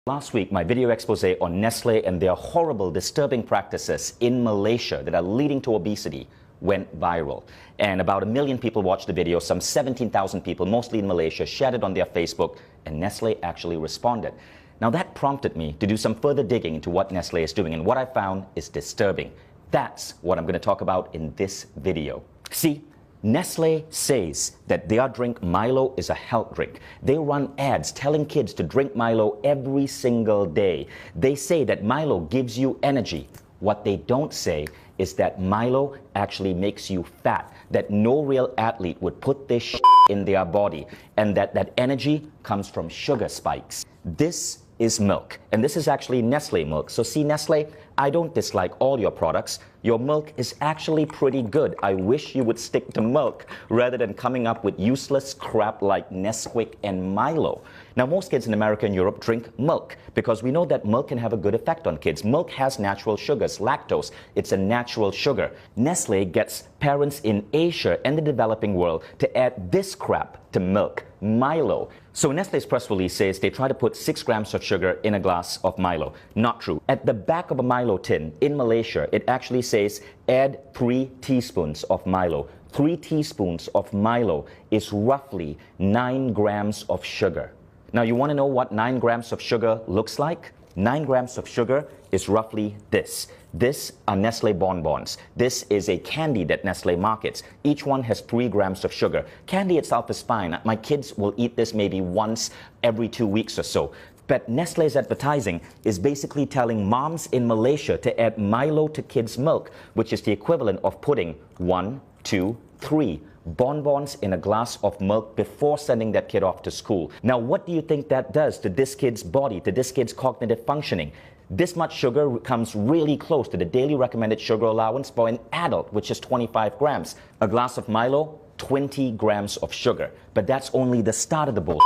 Last week, my video expose on Nestle and their horrible, disturbing practices in Malaysia that are leading to obesity went viral. And about 1 million people watched the video. Some 17,000 people, mostly in Malaysia, shared it on their Facebook, and Nestle actually responded. Now that prompted me to do some further digging into what Nestle is doing, and what I found is disturbing. That's what I'm going to talk about in this video. See, Nestle says that their drink Milo is a health drink. They run ads telling kids to drink Milo every single day. They say that Milo gives you energy. What they don't say is that Milo actually makes you fat, that no real athlete would put this in their body, and that energy comes from sugar spikes. This is milk, and this is actually Nestle milk. So see, Nestle, I don't dislike all your products. Your milk is actually pretty good. I wish you would stick to milk rather than coming up with useless crap like Nesquik and Milo. Now, most kids in America and Europe drink milk because we know that milk can have a good effect on kids. Milk has natural sugars, lactose. It's a natural sugar. Nestle gets parents in Asia and the developing world to add this crap to milk, Milo. So Nestle's press release says they try to put 6 grams of sugar in a glass of Milo. Not true. At the back of a Milo tin in Malaysia, it actually says add 3 teaspoons of Milo. 3 teaspoons of Milo is roughly 9 grams of sugar. Now, you want to know what 9 grams of sugar looks like? 9 grams of sugar is roughly this. This are Nestle bonbons. This is a candy that Nestle markets. Each one has 3 grams of sugar. Candy itself is fine. My kids will eat this maybe once every 2 weeks or so. But Nestle's advertising is basically telling moms in Malaysia to add Milo to kids' milk, which is the equivalent of putting 1, 2, 3 bonbons in a glass of milk before sending that kid off to school. Now, what do you think that does to this kid's body, to this kid's cognitive functioning? This much sugar comes really close to the daily recommended sugar allowance for an adult, which is 25 grams. A glass of Milo, 20 grams of sugar. But that's only the start of the bullshit.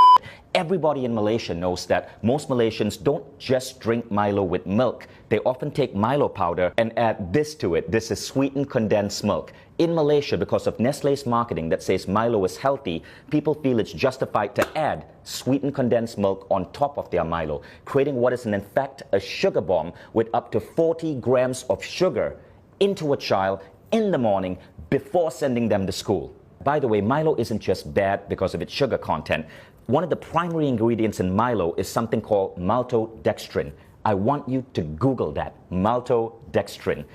Everybody in Malaysia knows that most Malaysians don't just drink Milo with milk. They often take Milo powder and add this to it. This is sweetened condensed milk. In Malaysia, because of Nestle's marketing that says Milo is healthy, people feel it's justified to add sweetened condensed milk on top of their Milo, creating what is in fact a sugar bomb with up to 40 grams of sugar into a child in the morning before sending them to school. By the way, Milo isn't just bad because of its sugar content. One of the primary ingredients in Milo is something called maltodextrin. I want you to Google that, maltodextrin.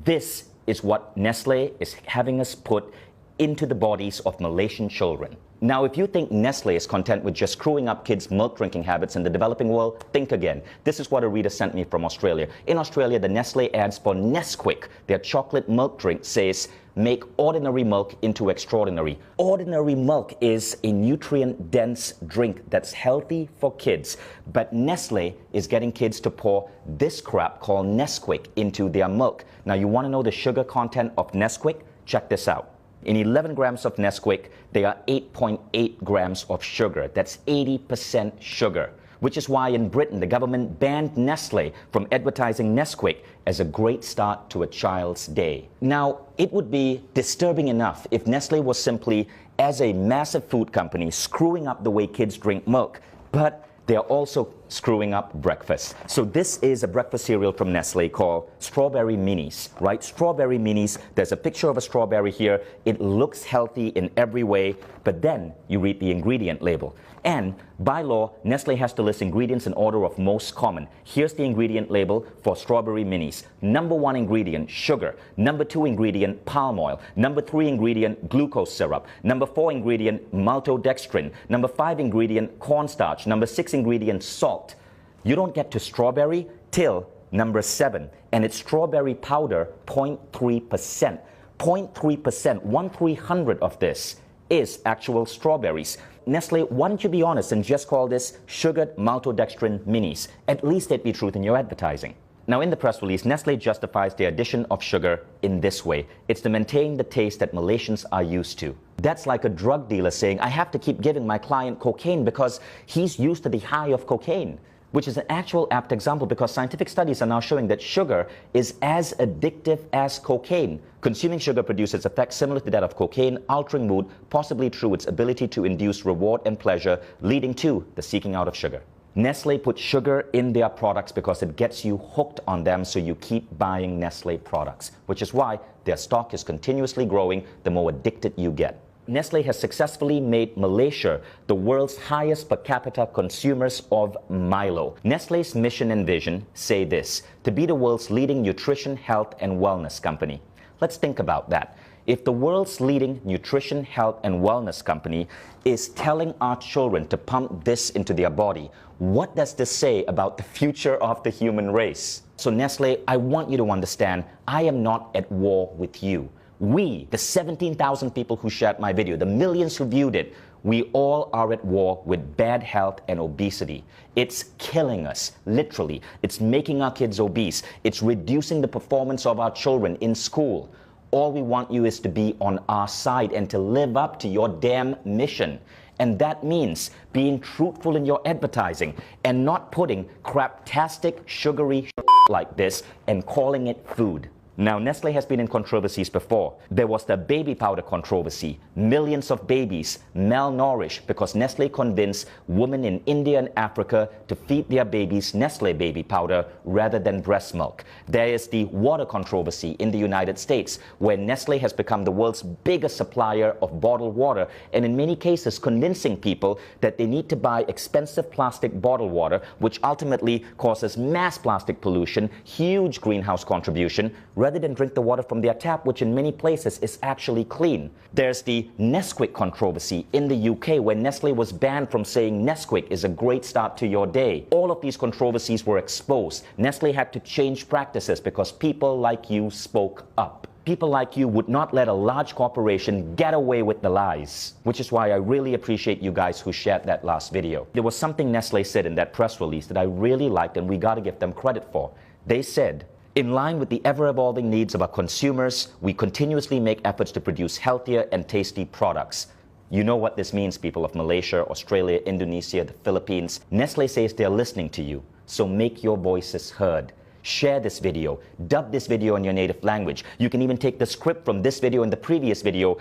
This is what Nestle is having us put into the bodies of Malaysian children. Now, if you think Nestle is content with just screwing up kids' milk drinking habits in the developing world, think again. This is what a reader sent me from Australia. In Australia, the Nestle ads for Nesquik, their chocolate milk drink, says, make ordinary milk into extraordinary. Ordinary milk is a nutrient-dense drink that's healthy for kids. But Nestle is getting kids to pour this crap called Nesquik into their milk. Now, you want to know the sugar content of Nesquik? Check this out. In 11 grams of Nesquik, there are 8.8 grams of sugar. That's 80% sugar, which is why in Britain, the government banned Nestle from advertising Nesquik as a great start to a child's day. Now, it would be disturbing enough if Nestle was simply, as a massive food company, screwing up the way kids drink milk, but they are also screwing up breakfast. So this is a breakfast cereal from Nestle called Strawberry Minis, right? Strawberry Minis, there's a picture of a strawberry here. It looks healthy in every way, but then you read the ingredient label. And by law, Nestle has to list ingredients in order of most common. Here's the ingredient label for Strawberry Minis. Number 1 ingredient, sugar. Number 2 ingredient, palm oil. Number 3 ingredient, glucose syrup. Number 4 ingredient, maltodextrin. Number 5 ingredient, cornstarch. Number 6 ingredient, salt. You don't get to strawberry till number 7, and it's strawberry powder, 0.3%. 0.3%, 1/300 of this is actual strawberries. Nestle, why don't you be honest and just call this sugared maltodextrin minis? At least there'd be truth in your advertising. Now, in the press release, Nestle justifies the addition of sugar in this way. It's to maintain the taste that Malaysians are used to. That's like a drug dealer saying, I have to keep giving my client cocaine because he's used to the high of cocaine. Which is an actual apt example because scientific studies are now showing that sugar is as addictive as cocaine. Consuming sugar produces effects similar to that of cocaine, altering mood, possibly through its ability to induce reward and pleasure, leading to the seeking out of sugar. Nestle puts sugar in their products because it gets you hooked on them, so you keep buying Nestle products, which is why their stock is continuously growing the more addicted you get. Nestle has successfully made Malaysia the world's highest per capita consumers of Milo. Nestle's mission and vision say this: to be the world's leading nutrition, health, and wellness company. Let's think about that. If the world's leading nutrition, health, and wellness company is telling our children to pump this into their body, what does this say about the future of the human race? So Nestle, I want you to understand, I am not at war with you. We, the 17,000 people who shared my video, the millions who viewed it, we all are at war with bad health and obesity. It's killing us, literally. It's making our kids obese. It's reducing the performance of our children in school. All we want you is to be on our side and to live up to your damn mission. And that means being truthful in your advertising and not putting craptastic, sugary like this and calling it food. Now, Nestle has been in controversies before. There was the baby powder controversy. Millions of babies malnourished because Nestle convinced women in India and Africa to feed their babies Nestle baby powder rather than breast milk. There is the water controversy in the United States, where Nestle has become the world's biggest supplier of bottled water, and in many cases convincing people that they need to buy expensive plastic bottled water, which ultimately causes mass plastic pollution, huge greenhouse contribution, rather than drink the water from their tap, which in many places is actually clean. There's the Nesquik controversy in the UK, where Nestle was banned from saying Nesquik is a great start to your day. All of these controversies were exposed. Nestle had to change practices because people like you spoke up. People like you would not let a large corporation get away with the lies, which is why I really appreciate you guys who shared that last video. There was something Nestle said in that press release that I really liked, and we got to give them credit for. They said, "In line with the ever-evolving needs of our consumers, we continuously make efforts to produce healthier and tasty products." You know what this means, people of Malaysia, Australia, Indonesia, the Philippines. Nestle says they're listening to you, so make your voices heard. Share this video, dub this video in your native language. You can even take the script from this video and the previous video,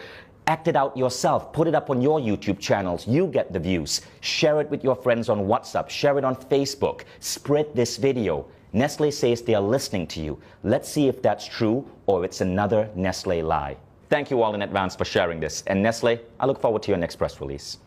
act it out yourself, put it up on your YouTube channels. You get the views. Share it with your friends on WhatsApp, share it on Facebook, spread this video. Nestle says they are listening to you. Let's see if that's true or it's another Nestle lie. Thank you all in advance for sharing this. And Nestle, I look forward to your next press release.